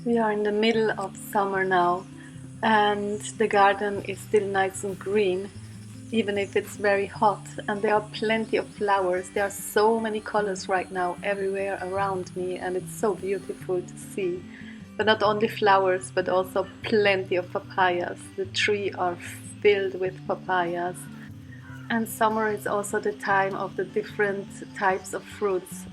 We are in the middle of summer now, and the garden is still nice and green, even if it's very hot. And there are plenty of flowers. There are so many colors right now everywhere around me, and it's so beautiful to see. But not only flowers, but also plenty of papayas. The trees are filled with papayas. And summer is also the time of the different types of fruits.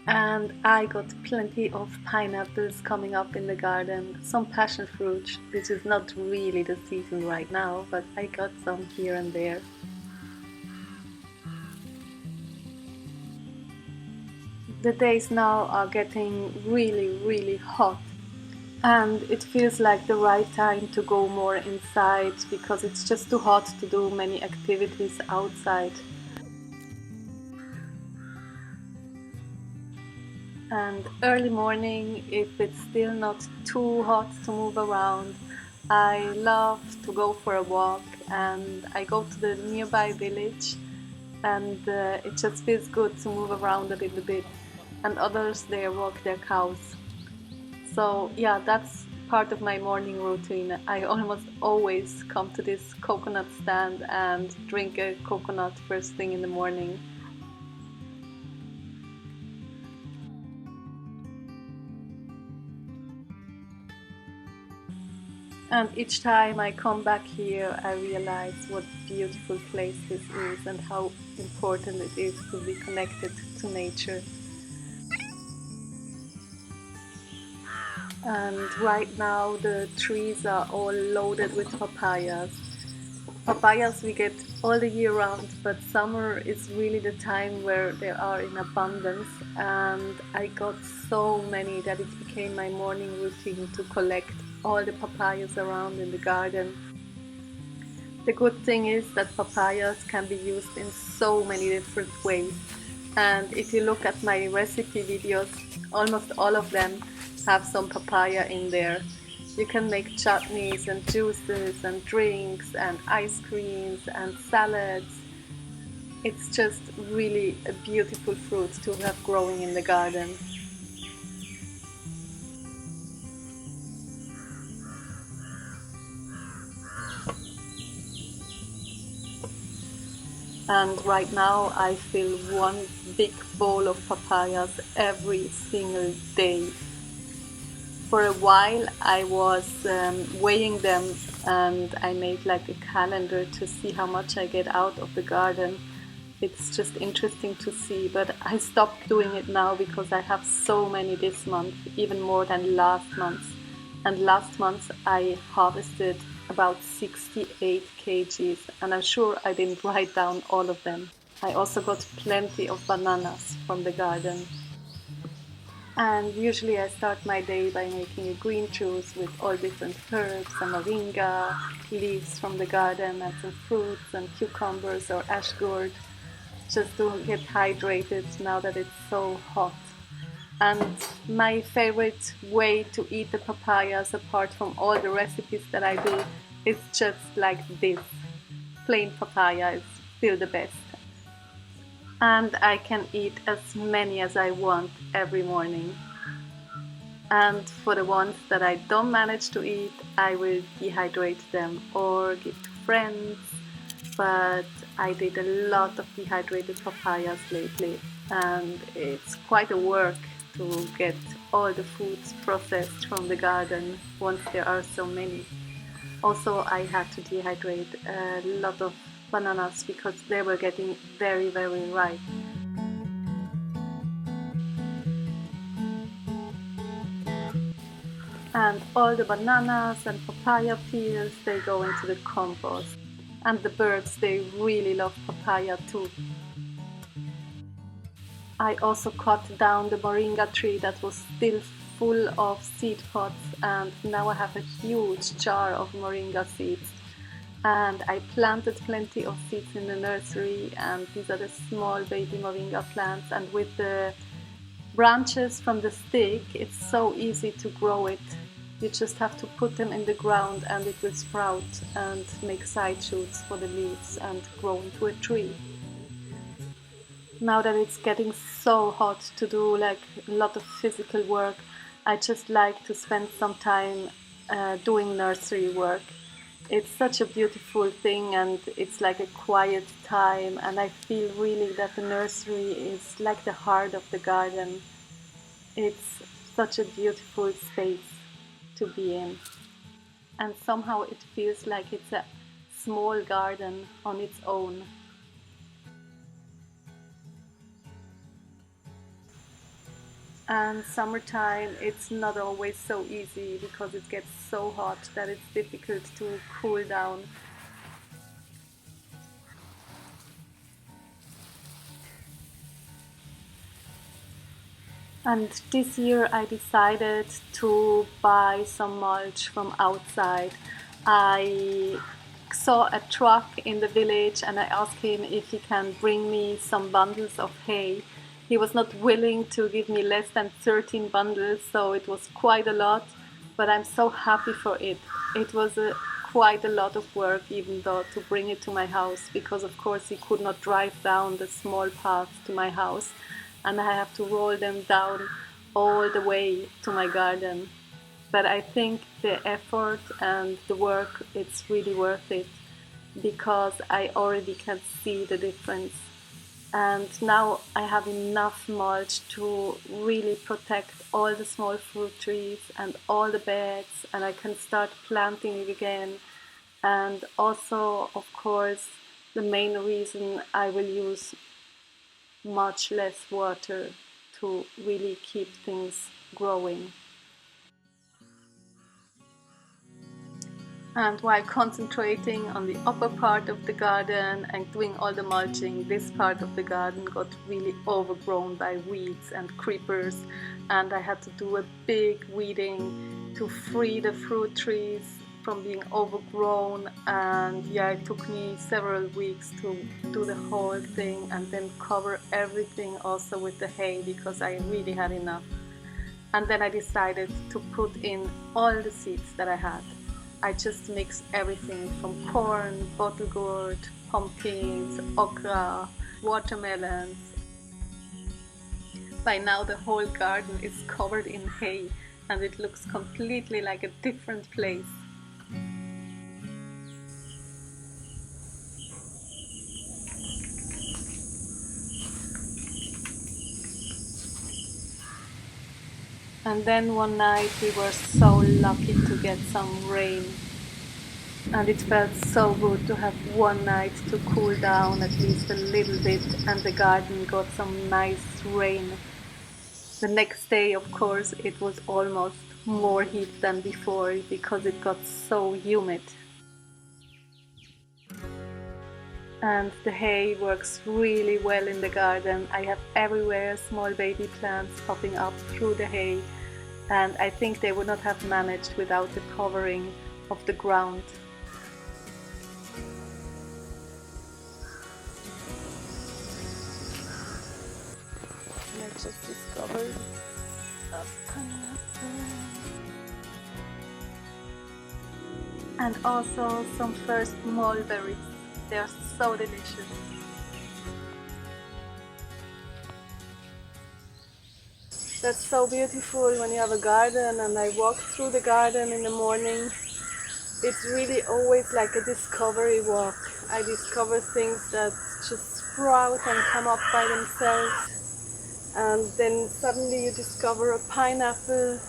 And I got plenty of pineapples coming up in the garden, some passion fruit, which is not really the season right now, but I got some here and there. The days now are getting really hot, and it feels like the right time to go more inside because it's just too hot to do many activities outside. And early morning, if it's still not too hot to move around, I love to go for a walk, and I go to the nearby village, and it just feels good to move around a little bit. And others there walk their cows. So yeah, that's part of my morning routine. I almost always come to this coconut stand and drink a coconut first thing in the morning. And each time I come back here, I realize what beautiful place this is and how important it is to be connected to nature. And right now the trees are all loaded with papayas. Papayas we get all the year round, but summer is really the time where they are in abundance. And I got so many that it became my morning routine to collect all the papayas around in the garden. The good thing is that papayas can be used in so many different ways. And if you look at my recipe videos, almost all of them have some papaya in there. You can make chutneys and juices and drinks and ice creams and salads. It's just really a beautiful fruit to have growing in the garden. And right now I fill one big bowl of papayas every single day. For a while I was weighing them, and I made like a calendar to see how much I get out of the garden. It's just interesting to see, but I stopped doing it now because I have so many this month, even more than last month. And last month I harvested about 68 kgs, and I'm sure I didn't write down all of them. I also got plenty of bananas from the garden. And usually I start my day by making a green juice with all different herbs and moringa, leaves from the garden, and some fruits and cucumbers or ash gourd, just to get hydrated now that it's so hot. And my favorite way to eat the papayas, apart from all the recipes that I do, is just like this. Plain papaya is still the best. And I can eat as many as I want every morning. And for the ones that I don't manage to eat, I will dehydrate them or give to friends. But I did a lot of dehydrated papayas lately, and it's quite a work to get all the foods processed from the garden once there are so many. Also, I had to dehydrate a lot of bananas because they were getting very ripe. And all the bananas and papaya peels, they go into the compost. And the birds, they really love papaya too. I also cut down the moringa tree that was still full of seed pods, and now I have a huge jar of moringa seeds. And I planted plenty of seeds in the nursery, and these are the small baby moringa plants, and with the branches from the stick it's so easy to grow it. You just have to put them in the ground and it will sprout and make side shoots for the leaves and grow into a tree. Now that it's getting so hot to do like a lot of physical work, I just like to spend some time doing nursery work. It's such a beautiful thing, and it's like a quiet time, and I feel really that the nursery is like the heart of the garden. It's such a beautiful space to be in, and somehow it feels like it's a small garden on its own. And summertime, it's not always so easy because it gets so hot that it's difficult to cool down. And this year I decided to buy some mulch from outside. I saw a truck in the village and I asked him if he can bring me some bundles of hay. He was not willing to give me less than 13 bundles, so it was quite a lot, but I'm so happy for it. It was quite a lot of work, even though, to bring it to my house, because of course he could not drive down the small path to my house, and I have to roll them down all the way to my garden. But I think the effort and the work, it's really worth it, because I already can see the difference. And now I have enough mulch to really protect all the small fruit trees and all the beds, and I can start planting it again. And also, of course, the main reason, I will use much less water to really keep things growing. And while concentrating on the upper part of the garden and doing all the mulching, this part of the garden got really overgrown by weeds and creepers, and I had to do a big weeding to free the fruit trees from being overgrown. And yeah, it took me several weeks to do the whole thing and then cover everything also with the hay, because I really had enough. And then I decided to put in all the seeds that I had. I just mixed everything from corn, bottle gourd, pumpkins, okra, watermelons. By now the whole garden is covered in hay and it looks completely like a different place. And then one night we were so lucky to get some rain. And it felt so good to have one night to cool down at least a little bit, and the garden got some nice rain. The next day, of course, it was almost more heat than before because it got so humid. And the hay works really well in the garden. I have everywhere small baby plants popping up through the hay, and I think they would not have managed without the covering of the ground. And I just discovered a pineapple. And also some first mulberries. They are so delicious. That's so beautiful when you have a garden, and I walk through the garden in the morning. It's really always like a discovery walk. I discover things that just sprout and come up by themselves. And then suddenly you discover a pineapple.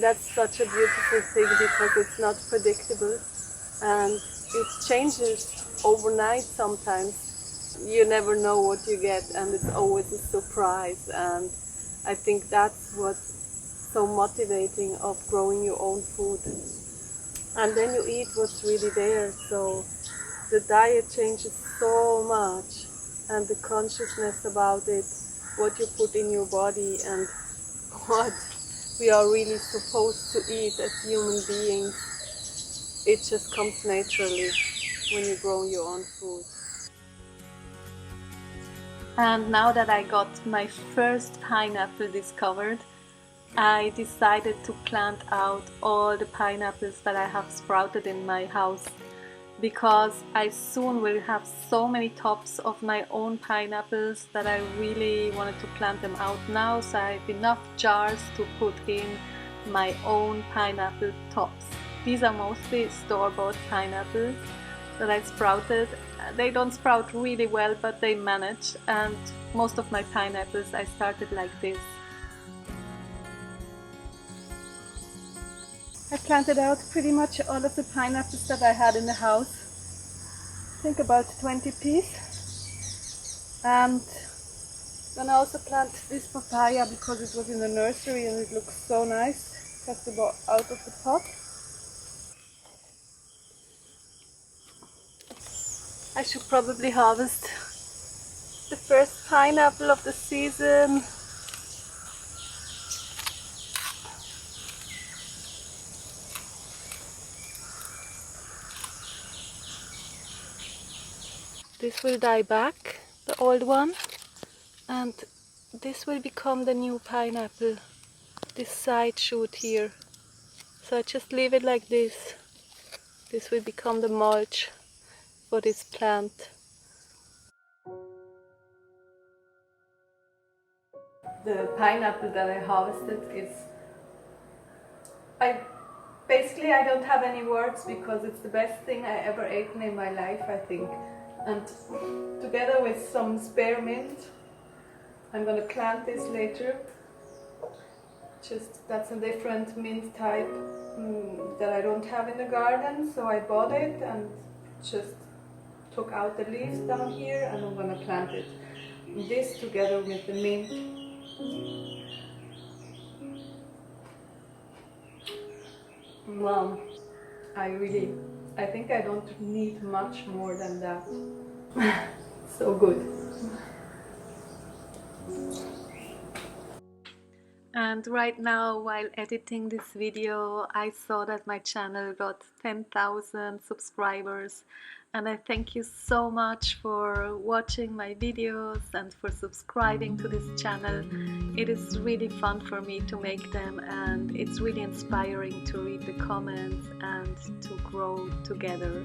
That's such a beautiful thing because it's not predictable. And it changes overnight sometimes. You never know what you get, and it's always a surprise. And I think that's what's so motivating of growing your own food. And then you eat what's really there. So the diet changes so much, and the consciousness about it, what you put in your body, and what we are really supposed to eat as human beings. It just comes naturally when you grow your own food. And now that I got my first pineapple discovered, I decided to plant out all the pineapples that I have sprouted in my house, because I soon will have so many tops of my own pineapples that I really wanted to plant them out now, so I have enough jars to put in my own pineapple tops. These are mostly store-bought pineapples that I sprouted. They don't sprout really well, but they manage, and most of my pineapples I started like this. I planted out pretty much all of the pineapples that I had in the house. I think about 20 pieces. And then I also planted this papaya because it was in the nursery and it looks so nice. Just about out of the pot. I should probably harvest the first pineapple of the season. This will die back, the old one, and this will become the new pineapple, this side shoot here. So I just leave it like this. This will become the mulch for this plant. The pineapple that I harvested is, basically I don't have any words because it's the best thing I ever eaten in my life, I think. And together with some spare mint, I'm gonna plant this later. Just that's a different mint type that I don't have in the garden, so I bought it and just took out the leaves down here, and I'm gonna plant it. This together with the mint. Wow, I think I don't need much more than that. So good. And right now, while editing this video, I saw that my channel got 10,000 subscribers, and I thank you so much for watching my videos and for subscribing to this channel. It is really fun for me to make them, and it's really inspiring to read the comments and to grow together.